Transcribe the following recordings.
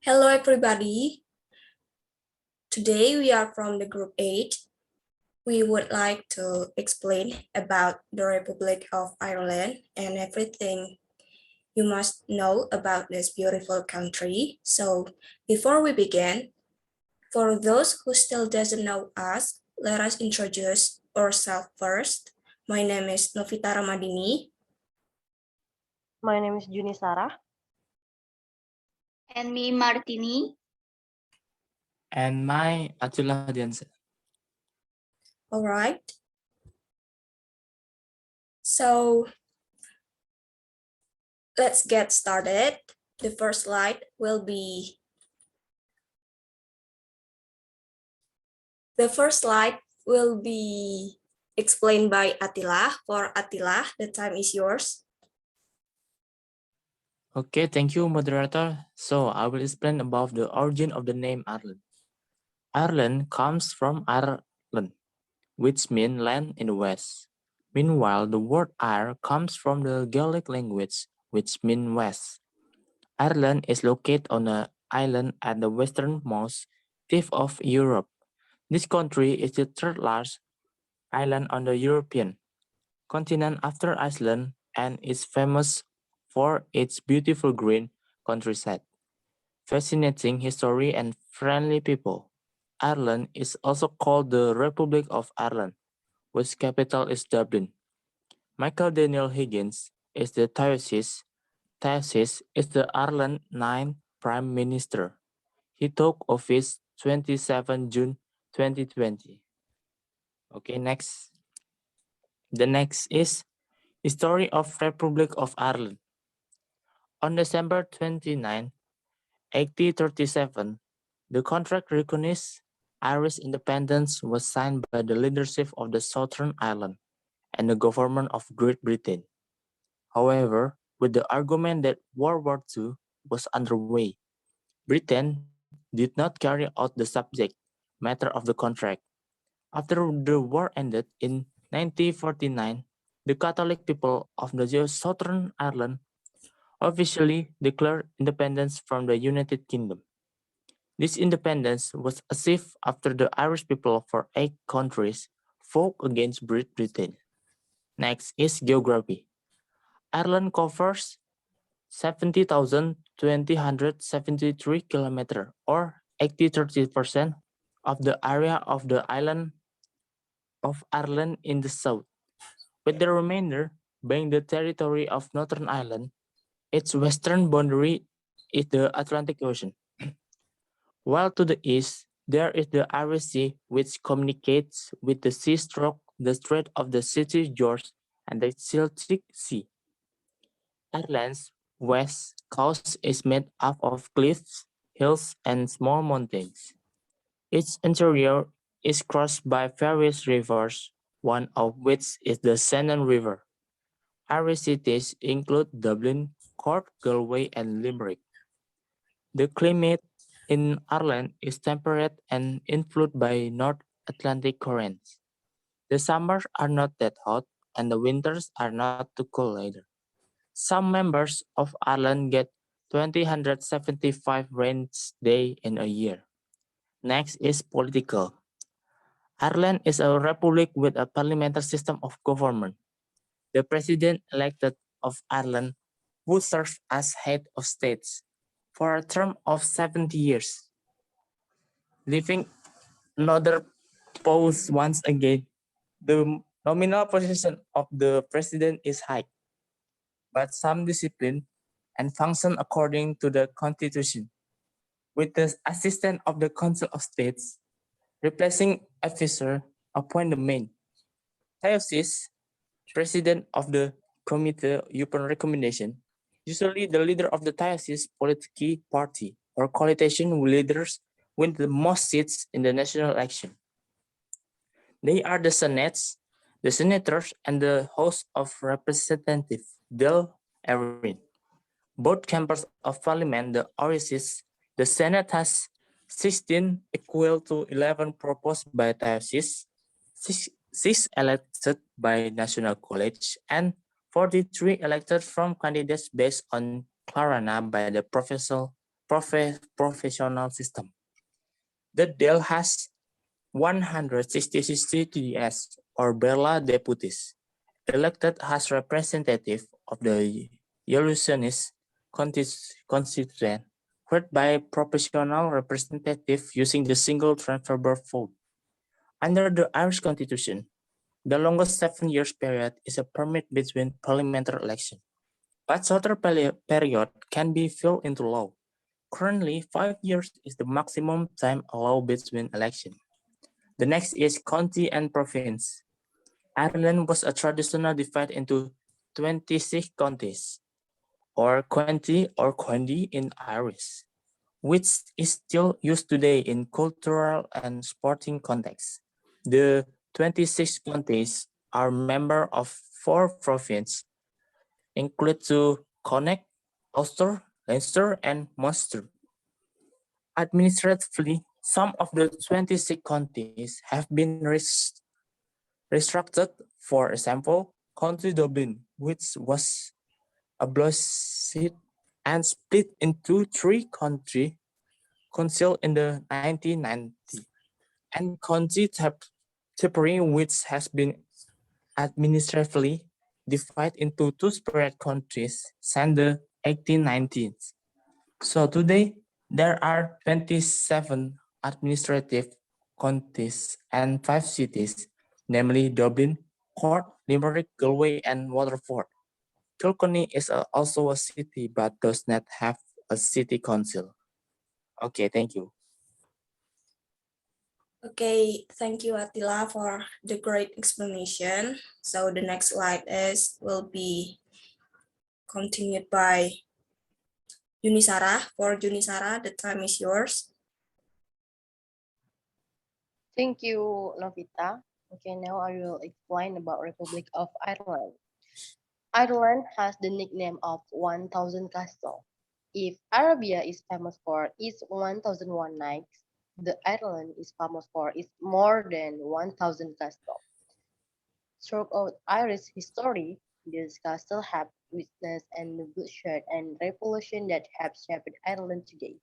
Hello everybody. Today we are from the group 8. We would like to explain about the Republic of Ireland and everything you must know about this beautiful country. So before we begin, for those who still doesn't know us, let us introduce ourselves first. My name is Novita Ramadhini. My name is Juni Sara. And me, Martini. And my Atilla Hadiansyah. All right. So let's get started. The first slide will be explained by Atilla. For Atilla, the time is yours. Okay, thank you, moderator. So I will explain about the origin of the name Ireland. Ireland comes from Ireland, which means land in the west. Meanwhile, the word Ire comes from the Gaelic language, which means west. Ireland is located on an island at the westernmost tip of Europe. This country is the third largest island on the European continent after Iceland and is famous for its beautiful green countryside, fascinating history, and friendly people. Ireland is also called the Republic of Ireland, whose capital is Dublin. Michael Daniel Higgins is the Taoiseach. Taoiseach is the Ireland 9th Prime Minister. He took office 27 June 2020. Okay, next. The next is History of Republic of Ireland. On December 29, 1837, the contract recognized Irish independence was signed by the leadership of the Southern Ireland and the government of Great Britain. However, with the argument that World War II was underway, Britain did not carry out the subject matter of the contract. After the war ended in 1949, the Catholic people of the Southern Ireland officially declared independence from the United Kingdom. This independence was achieved after the Irish people for 8 countries fought against Great Britain. Next is geography. Ireland covers 70,273 kilometers or 83% of the area of the island of Ireland in the south, with the remainder being the territory of Northern Ireland. Its western boundary is the Atlantic Ocean, while to the east there is the Irish Sea, which communicates with the sea stroke, the Strait of the St. George, and the Celtic Sea. Ireland's west coast is made up of cliffs, hills, and small mountains. Its interior is crossed by various rivers, one of which is the Shannon River. Irish cities include Dublin, Cork, Galway, and Limerick. The climate in Ireland is temperate and influenced by North Atlantic currents. The summers are not that hot, and the winters are not too cold either. Some members of Ireland get 275 rain days in a year. Next is political. Ireland is a republic with a parliamentary system of government. The president elected of Ireland would serve as head of state for a term of 70 years, leaving another pause once again. The nominal position of the president is high, but some discipline and function according to the constitution, with the assistant of the Council of States, replacing officer upon the main. Taoiseach, president of the committee upon recommendation, usually the leader of the Taoiseach political party or coalition leaders win the most seats in the national election. They are the senates, the senators, and the House of Representatives, Del Erin. Both chambers of parliament, the RSS, the Senate has 16 equal to 11 proposed by Taoiseach, 6 elected by National College, and 43 elected from candidates based on Clarana by the professional system. The DEL has 166 CTS or Berla deputies, elected as representative of the Yellowstonish constituent, heard by professional representative using the single transferable vote. Under the Irish Constitution, the longest 7 years period is a permit between parliamentary election, but shorter period can be filled into law. Currently, 5 years is the maximum time allowed between election. The next is county and province. Ireland was a traditional divide into 26 counties, or county in Irish, which is still used today in cultural and sporting contexts. The 26 counties are members of 4 provinces, include to Connacht, Ulster, Leinster, and Munster. Administratively, some of the 26 counties have been restructured. For example, County Dublin, which was abolished and split into 3 county councils in the 1990s, and County Tipperary, which has been administratively divided into 2 separate counties since the 1890s. So today, there are 27 administrative counties and 5 cities, namely Dublin, Cork, Limerick, Galway, and Waterford. Kilkenny is also a city but does not have a city council. Okay, thank you. Okay, thank you Attila for the great explanation. So the next slide will be continued by Juni Sara. For Juni Sara, the time is yours. Thank you, Novita. Okay, now I will explain about Republic of Ireland. Ireland has the nickname of 1000 Castle. If Arabia is famous for its 1001 nights, the Ireland is famous for its more than 1000 castles. Throughout Irish history, these castles have witnessed the bloodshed and revolution that have shaped Ireland today.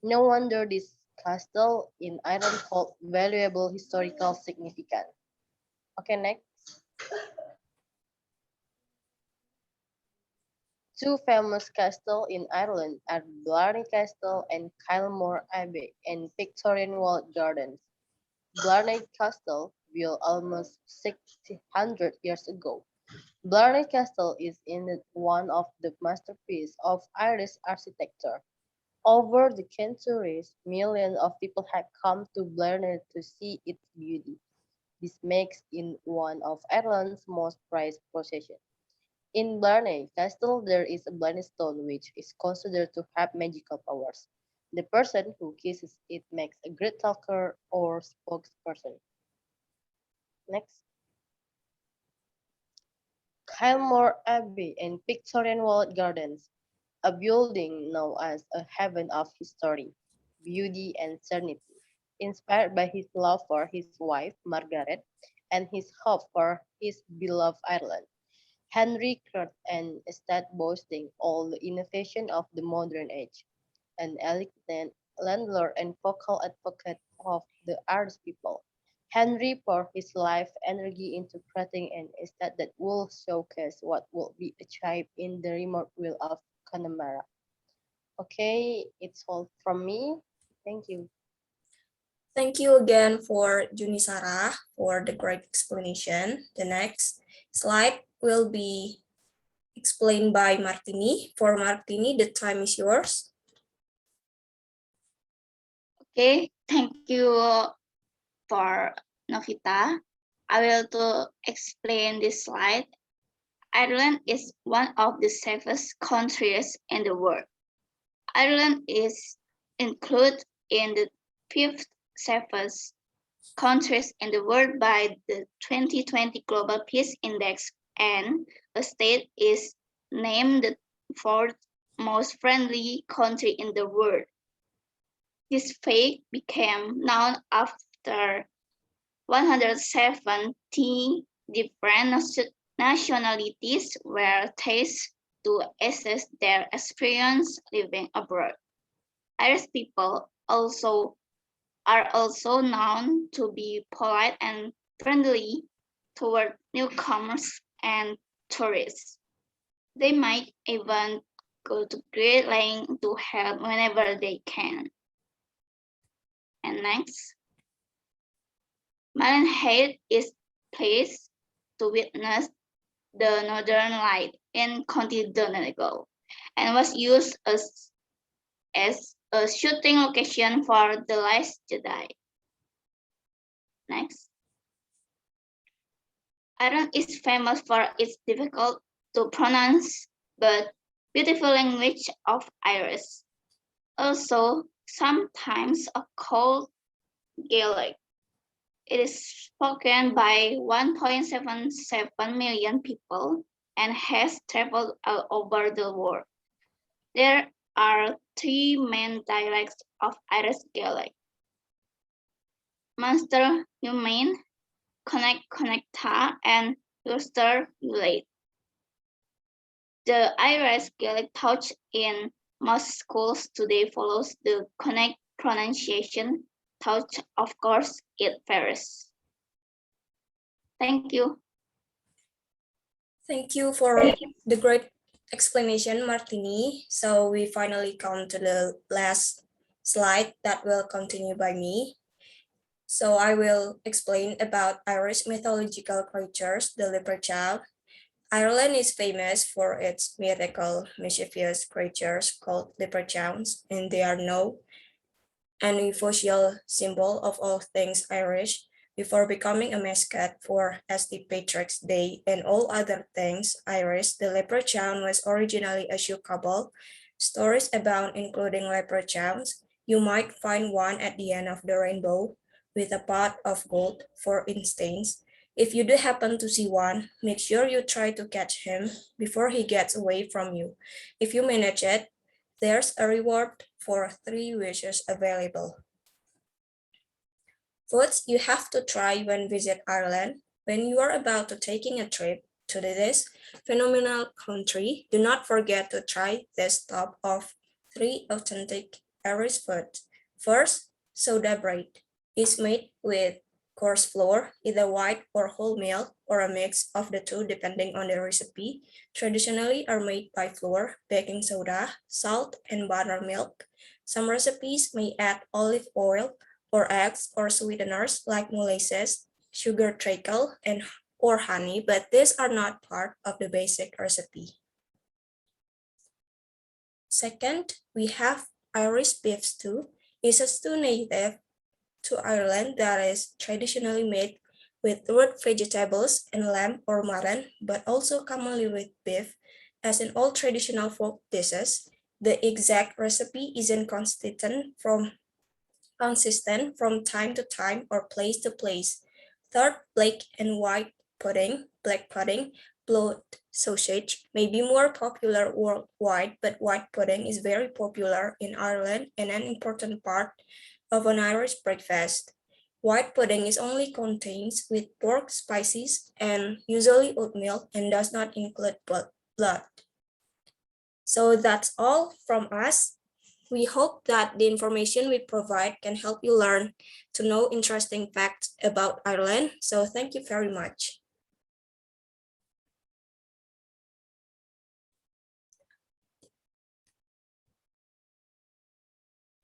No wonder this castle in Ireland hold valuable historical significance. Okay, next. Two famous castles in Ireland are Blarney Castle and Kylemore Abbey in Victorian walled gardens. Blarney Castle, built almost 600 years ago. Blarney Castle is indeed one of the masterpieces of Irish architecture. Over the centuries, millions of people have come to Blarney to see its beauty. This makes it one of Ireland's most prized possessions. In Blarney Castle, there is a Blarney Stone which is considered to have magical powers. The person who kisses it makes a great talker or spokesperson. Next. Kylemore Abbey in Victorian walled gardens, a building known as a haven of history, beauty, and serenity, inspired by his love for his wife, Margaret, and his hope for his beloved Ireland. Henry created an estate boasting all the innovation of the modern age, an elegant landlord and vocal advocate of the Irish people. Henry poured his life energy into creating an estate that would showcase what would be achieved in the remote will of Connemara. Okay, it's all from me. Thank you. Thank you again for Juni Sara for the great explanation. The next slide will be explained by Martini. For Martini, the time is yours. Okay, thank you for Novita. I will to explain this slide. Ireland is one of the safest countries in the world. Ireland is included in the 5th safest countries in the world by the 2020 Global Peace Index, and a state is named the 4th most friendly country in the world. This fact became known after 170 different nationalities were tested to assess their experience living abroad. Irish people are also known to be polite and friendly toward newcomers and tourists. They might even go to great lengths to help whenever they can. And next, Malenhead is pleased to witness the Northern Light in County Donegal and was used as a shooting location for The Last Jedi. Next. Ireland is famous for its difficult to pronounce but beautiful language of Irish. Also, sometimes called Gaelic. It is spoken by 1.77 million people and has traveled all over the world. There are three main dialects of Irish Gaelic: Munster Humane, Connecta, and Ulster Ulate. The Irish Gaelic taught in most schools today follows the Connect pronunciation, though of course it varies. Thank you. Thank you for the great explanation, Martini. So we finally come to the last slide that will continue by me. So I will explain about Irish mythological creatures, the leprechaun. Ireland is famous for its mythical, mischievous creatures called leprechauns, and they are known an unusual symbol of all things Irish. Before becoming a mascot for St. Patrick's Day and all other things Irish, the leprechaun was originally a shoe couple. Stories abound, including leprechauns. You might find one at the end of the rainbow with a pot of gold, for instance. If you do happen to see one, make sure you try to catch him before he gets away from you. If you manage it, there's a reward for 3 wishes available. Foods you have to try when visit Ireland. When you are about to taking a trip to this phenomenal country, do not forget to try this top of 3 authentic Irish foods. First, soda bread is made with coarse flour, either white or wholemeal, or a mix of the two depending on the recipe. Traditionally are made by flour, baking soda, salt, and buttermilk. Some recipes may add olive oil or eggs or sweeteners like molasses, sugar treacle, or honey, but these are not part of the basic recipe. Second, we have Irish beef stew. It's a stew native to Ireland that is traditionally made with root vegetables and lamb or mutton, but also commonly with beef. As in all traditional folk dishes, the exact recipe isn't consistent from time to time or place to place. Third, black and white pudding, black pudding, blood sausage may be more popular worldwide, but white pudding is very popular in Ireland and an important part of an Irish breakfast. White pudding is only contains with pork, spices, and usually oatmeal and does not include blood. So that's all from us. We hope that the information we provide can help you learn to know interesting facts about Ireland. So thank you very much.